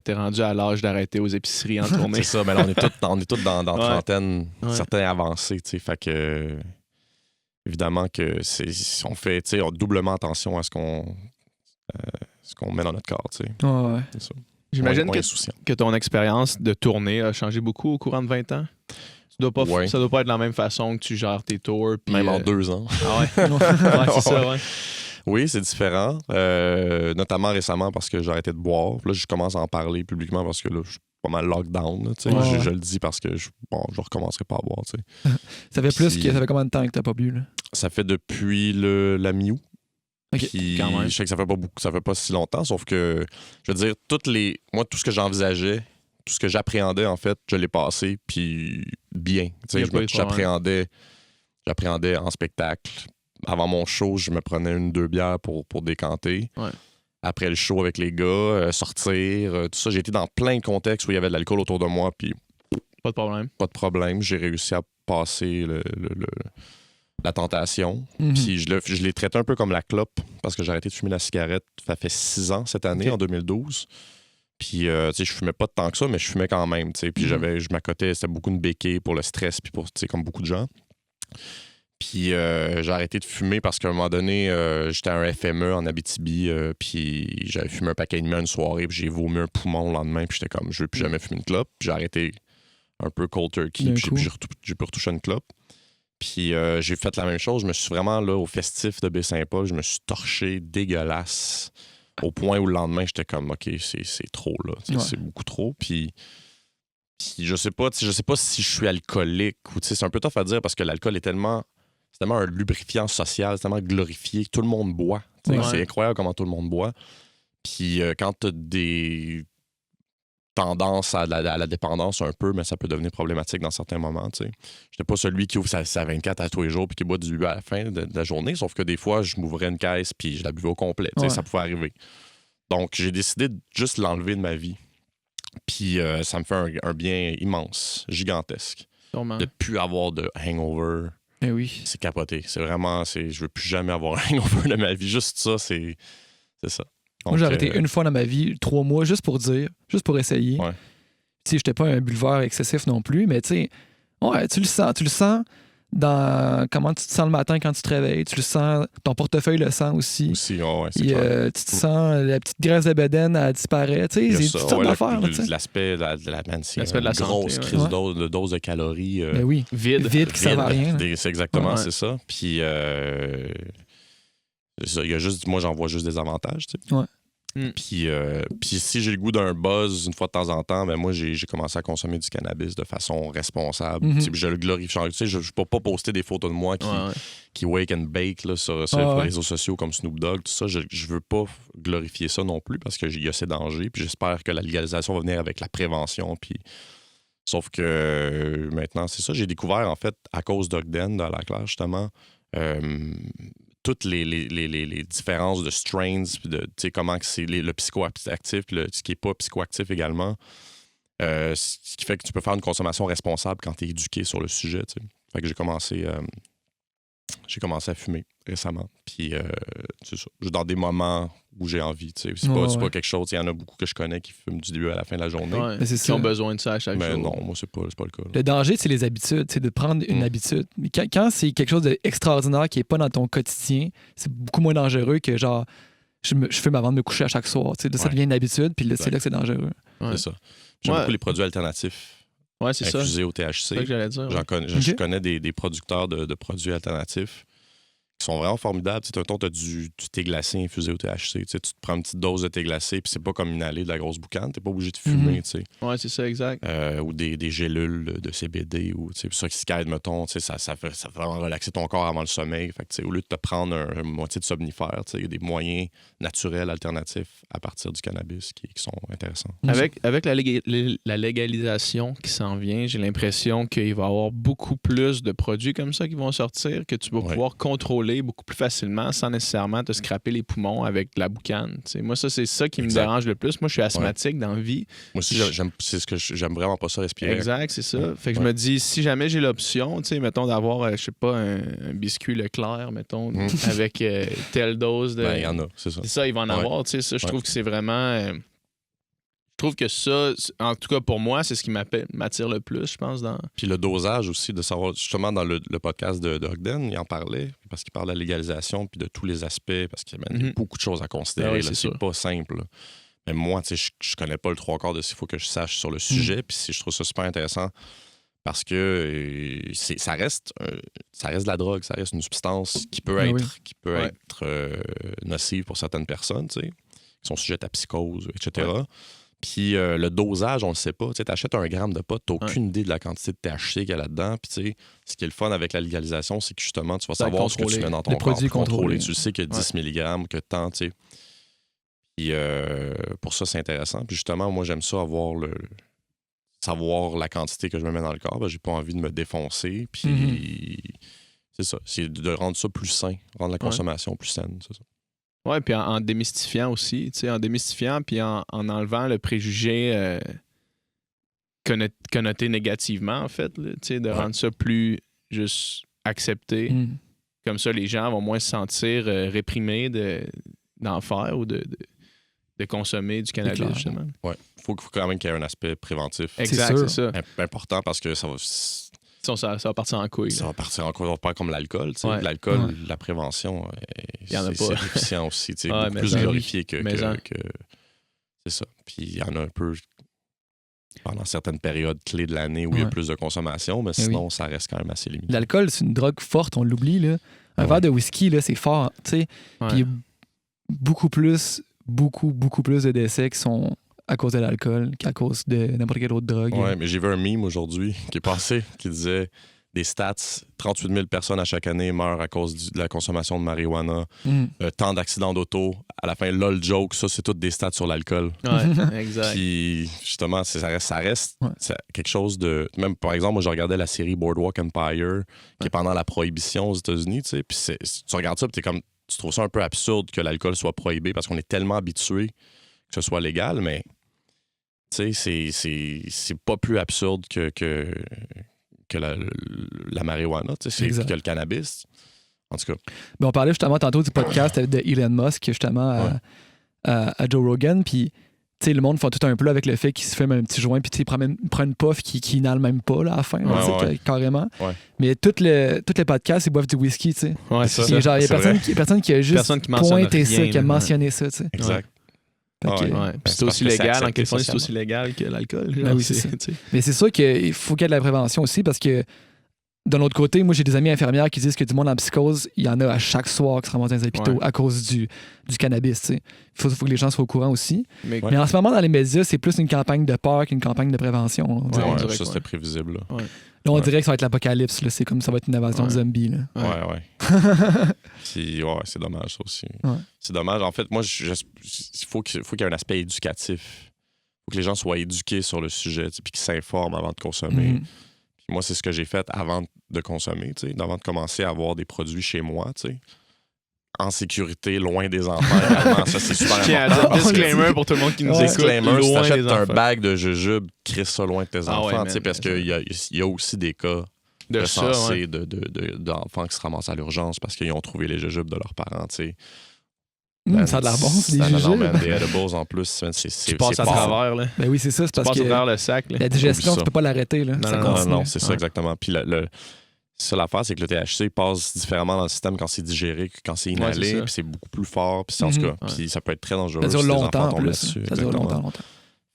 t'es rendu à l'âge d'arrêter aux épiceries en tournée. C'est ça, mais là, on est tous dans trentaine, certains avancés, tu sais. Fait que, évidemment, que on fait, tu sais, doublement attention à ce qu'on met dans notre corps, tu sais. Ouais. C'est ça. J'imagine Moins insouciant. que ton expérience de tournée a changé beaucoup au courant de 20 ans. Ça doit pas être de la même façon que tu gères tes tours. Puis, Même en 2 ans. Ah ouais? Ouais, c'est ça, ouais. Oui, c'est différent. Notamment récemment parce que j'ai arrêté de boire. Là, je commence à en parler publiquement parce que là, je suis pas mal lockdown. Là, je le dis parce que je recommencerai pas à boire. Tu sais. Ça fait ça fait combien de temps que t'as pas bu? Là? Ça fait depuis la mi-août. Okay. Puis, quand même. je sais que ça fait pas beaucoup, ça fait pas si longtemps, sauf que, je veux dire, moi, tout ce que j'envisageais, tout ce que j'appréhendais, en fait, je l'ai passé, puis bien. Tu sais, j'appréhendais en spectacle. Avant mon show, je me prenais 1-2 bières pour décanter. Ouais. Après le show avec les gars, sortir, tout ça. J'ai été dans plein de contextes où il y avait de l'alcool autour de moi, puis pas de problème. Pas de problème. J'ai réussi à passer la tentation. Puis je l'ai traité un peu comme la clope parce que j'ai arrêté de fumer la cigarette. Ça fait 6 ans cette année, en 2012. Puis, tu sais, je fumais pas tant que ça, mais je fumais quand même, tu sais. Puis je m'accotais, c'était beaucoup de béquilles pour le stress, puis pour, tu sais, comme beaucoup de gens. Puis j'ai arrêté de fumer parce qu'à un moment donné, j'étais à un FME en Abitibi, puis j'avais fumé un paquet et demi une soirée, puis j'ai vomi un poumon le lendemain, puis j'étais comme, je veux plus jamais fumer une clope. Puis j'ai arrêté un peu cold turkey, puis j'ai pu retoucher une clope. Puis j'ai fait la même chose. Je me suis vraiment, là, au festif de Baie-Saint-Paul, je me suis torché dégueulasse au point où le lendemain, j'étais comme, OK, c'est trop, là. C'est beaucoup trop. Puis je sais pas si je suis alcoolique ou, tu sais, c'est un peu tough à dire parce que l'alcool c'est tellement un lubrifiant social, c'est tellement glorifié. Tout le monde boit. C'est incroyable comment tout le monde boit. Puis quand tu as des tendances à la dépendance un peu, mais ça peut devenir problématique dans certains moments. Je n'étais pas celui qui ouvre sa 24 à tous les jours puis qui boit du à la fin de la journée, sauf que des fois, je m'ouvrais une caisse puis je la buvais au complet. Ça pouvait arriver. Donc, j'ai décidé de juste l'enlever de ma vie. Puis ça me fait un bien immense, gigantesque. Sûrement. De ne plus avoir de hangover. Eh oui. C'est capoté. C'est vraiment... je veux plus jamais avoir un hangover de ma vie. Juste ça, c'est ça. Donc, moi, j'ai arrêté une fois dans ma vie, 3 mois, juste pour essayer. Ouais. Tu sais, j'étais pas un buveur excessif non plus, mais tu sais, ouais, tu le sens dans comment tu te sens le matin quand tu te réveilles. Tu le sens, ton portefeuille le sent aussi. Aussi, ouais, c'est clair. Tu te sens, la petite graisse de bédaine, elle disparaît. Tu sais, c'est toutes sortes d'affaires. L'aspect de la grosse crise de dose de calories. Ben oui, vide qui ne sert à rien. C'est exactement, c'est ça. Puis, il y a juste, moi, j'en vois juste des avantages. Tu sais. Ouais. Puis si j'ai le goût d'un buzz une fois de temps en temps, ben moi, j'ai commencé à consommer du cannabis de façon responsable. Je le glorifie. Tu sais, je ne peux pas poster des photos de moi qui wake and bake là, sur les réseaux sociaux comme Snoop Dogg, tout ça. Je veux pas glorifier ça non plus parce qu'il y a ces dangers. Puis j'espère que la légalisation va venir avec la prévention. Puis... Sauf que maintenant, c'est ça. J'ai découvert, en fait, à cause d'Ogden, dans la classe, justement, toutes les différences de strains, puis de comment c'est le psychoactif, puis ce qui n'est pas psychoactif également. Ce qui fait que tu peux faire une consommation responsable quand tu es éduqué sur le sujet. T'sais. Fait que j'ai commencé à fumer récemment. Puis c'est ça. Dans des moments où j'ai envie. C'est pas quelque chose. Il y en a beaucoup que je connais qui fument du début à la fin de la journée. Ouais, qui ont besoin de ça à chaque jour. Mais non, moi, c'est pas le cas. Là. Le danger, c'est les habitudes. C'est de prendre une habitude. Mais quand c'est quelque chose d'extraordinaire qui n'est pas dans ton quotidien, c'est beaucoup moins dangereux que genre je fume avant de me coucher à chaque soir. Ça devient une habitude, puis c'est là que c'est dangereux. Ouais. C'est ça. J'aime beaucoup les produits alternatifs. Ouais, c'est infusés au THC. C'est ça que j'allais dire. Je connais des producteurs de produits alternatifs qui sont vraiment formidables. Tu as du thé glacé infusé au THC. Tu te prends une petite dose de thé glacé, puis c'est pas comme inhaler de la grosse boucane. T'es pas obligé de fumer. Ouais, c'est ça, exact. Ou des gélules de CBD. Ou ça qui mettons, ça fait vraiment relaxer ton corps avant le sommeil. Fait que, au lieu de te prendre un moitié de somnifère, il y a des moyens naturels alternatifs à partir du cannabis qui sont intéressants. Avec la légalisation qui s'en vient, j'ai l'impression qu'il va y avoir beaucoup plus de produits comme ça qui vont sortir, que tu vas pouvoir contrôler beaucoup plus facilement sans nécessairement te scraper les poumons avec la boucane. T'sais. Moi, ça, c'est ça qui me dérange le plus. Moi, je suis asthmatique dans la vie. Moi aussi, j'aime vraiment pas ça respirer. Exact, c'est ça. Fait que je me dis, si jamais j'ai l'option, mettons, d'avoir, je sais pas, un biscuit Leclerc, mettons, avec telle dose de... Ben, il y en a, c'est ça. C'est ça, il va en avoir. Ça, je trouve que c'est vraiment... trouve que ça, en tout cas pour moi, c'est ce qui m'attire le plus, je pense. Puis le dosage aussi, de savoir, justement, dans le podcast de Ogden, il en parlait, parce qu'il parle de la légalisation puis de tous les aspects, parce qu'il y a beaucoup de choses à considérer. Ah oui, c'est pas simple. Là. Mais moi, tu sais, je connais pas le 3/4 de ce qu'il faut que je sache sur le sujet, puis je trouve ça super intéressant parce que ça reste de la drogue, ça reste une substance qui peut être nocive pour certaines personnes, tu sais, qui sont sujettes à psychose, etc. Ouais. Puis le dosage, on le sait pas. Tu sais, t'achètes 1 gramme de pot, t'as aucune idée de la quantité de THC qu'il y a là-dedans. Puis tu sais, ce qui est le fun avec la légalisation, c'est que justement, tu vas savoir ce que tu mets dans ton corps. Contrôler. Tu sais qu'il y a 10 mg, que tant, tu sais. Puis pour ça, c'est intéressant. Puis justement, moi, j'aime ça savoir la quantité que je me mets dans le corps. Ben, j'ai pas envie de me défoncer. Puis c'est ça. C'est de rendre ça plus sain, rendre la consommation plus saine, c'est ça. Oui, puis en démystifiant aussi, tu sais, en démystifiant puis en enlevant le préjugé connoté négativement, en fait, tu sais, de rendre ça plus juste accepté. Comme ça, les gens vont moins se sentir réprimés d'en faire ou de consommer du cannabis, justement. Oui, il faut quand même qu'il y ait un aspect préventif. Exact, c'est ça. Important parce que ça va... Ça va partir en couille. Ça va partir en couille, pas comme l'alcool. L'alcool, la prévention, c'est efficient aussi. Beaucoup plus glorifié que c'est ça. Puis il y en a un peu pendant certaines périodes clés de l'année où il y a plus de consommation, mais sinon, ça reste quand même assez limité. L'alcool, c'est une drogue forte, on l'oublie. Là. Un verre de whisky, là, c'est fort. Puis il y a beaucoup plus de décès qui sont à cause de l'alcool qu'à cause de n'importe quelle autre drogue. Oui, mais j'ai vu un meme aujourd'hui qui est passé qui disait des stats, 38 000 personnes à chaque année meurent à cause de la consommation de marijuana, tant d'accidents d'auto. À la fin, lol joke, ça, c'est toutes des stats sur l'alcool. Ouais, exact. Puis justement, ça reste quelque chose de... Même, par exemple, moi, je regardais la série Boardwalk Empire, qui est pendant la prohibition aux États-Unis, tu sais, puis tu regardes ça, puis tu trouves ça un peu absurde que l'alcool soit prohibé parce qu'on est tellement habitué que ce soit légal, mais tu sais, c'est pas plus absurde que la marijuana, tu sais, que le cannabis. En tout cas. Ben, on parlait justement tantôt du podcast de Elon Musk, justement, à Joe Rogan, puis tu sais, le monde fait tout un peu avec le fait qu'il se fume un petit joint, puis tu sais, prend une puff qui inhale même pas là, à la fin, carrément. Ouais. Mais tout le podcast, ils boivent du whisky, tu sais. Ouais, c'est ça. Genre, il y a personne qui a juste pointé ça, qui a mentionné ça, tu sais. Exact. Puis c'est aussi légal, en Californie, c'est aussi légal que l'alcool. Ben oui, c'est ça. Mais c'est sûr qu'il faut qu'il y ait de la prévention aussi parce que d'un autre côté, moi j'ai des amis infirmières qui disent que du monde en psychose, il y en a à chaque soir qui se ramassent dans les hôpitaux à cause du cannabis. Il faut que les gens soient au courant aussi. Mais en ce moment, dans les médias, c'est plus une campagne de peur qu'une campagne de prévention. Ça, c'était prévisible. Là, on dirait que ça va être l'apocalypse. Là. C'est comme ça va être une invasion zombie. Là. Puis, c'est dommage, ça aussi. C'est dommage. En fait, moi, il faut qu'il y ait un aspect éducatif. Il faut que les gens soient éduqués sur le sujet puis qu'ils s'informent avant de consommer. Puis moi, c'est ce que j'ai fait avant de consommer, avant de commencer à avoir des produits chez moi. En sécurité, loin des enfants. Également, ça, c'est super important. Disclaimer pour tout le monde qui nous écoute. Disclaimer, si t'achètes un bag de jujube, crisse ça loin de tes enfants, parce qu'il y a aussi des cas recensés d'enfants qui se ramassent à l'urgence parce qu'ils ont trouvé les jujubes de leurs parents, ça a de l'air bon, c'est des jujubes. Des edibles en plus, tu passes à travers, là. Ben oui, c'est ça, c'est parce que... Tu passes à travers le sac, là. La digestion, tu peux pas l'arrêter, là. Non, c'est ça, exactement. Puis ça, l'affaire, c'est que le THC passe différemment dans le système quand c'est digéré que quand c'est inhalé, puis c'est beaucoup plus fort, puis en tout cas, puis ça peut être très dangereux. Ça dure longtemps, en plus. Ça dure longtemps.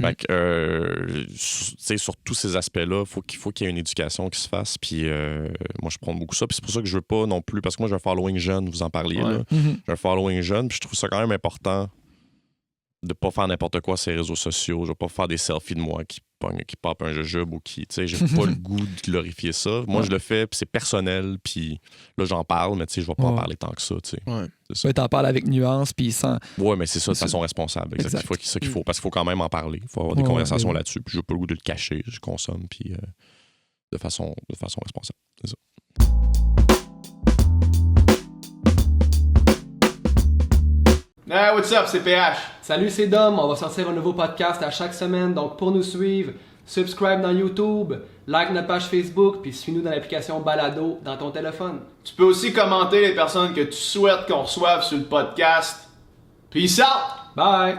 Fait que, sur tous ces aspects-là, il faut qu'il y ait une éducation qui se fasse, puis moi, je prends beaucoup ça, puis c'est pour ça que je veux pas non plus, parce que moi, j'ai un following jeune, vous en parliez, là. J'ai un following jeune, puis je trouve ça quand même important de pas faire n'importe quoi sur les réseaux sociaux. Je vais pas faire des selfies de moi qui pop un jujube ou qui, tu sais, j'ai pas le goût de glorifier ça. Moi, je le fais, puis c'est personnel, puis là, j'en parle, mais tu sais, je vais pas en parler tant que ça, tu sais. Ouais, t'en parles avec nuance, puis sans... Ouais, mais c'est ça, de façon responsable. Exact. C'est ça qu'il faut, parce qu'il faut quand même en parler. Il faut avoir des conversations là-dessus, puis j'ai pas le goût de le cacher. Je consomme, puis de façon responsable. C'est ça. Hey, what's up, c'est PH. Salut, c'est Dom. On va sortir un nouveau podcast à chaque semaine. Donc, pour nous suivre, subscribe dans YouTube, like notre page Facebook, puis suis-nous dans l'application Balado dans ton téléphone. Tu peux aussi commenter les personnes que tu souhaites qu'on reçoive sur le podcast. Peace out! Bye!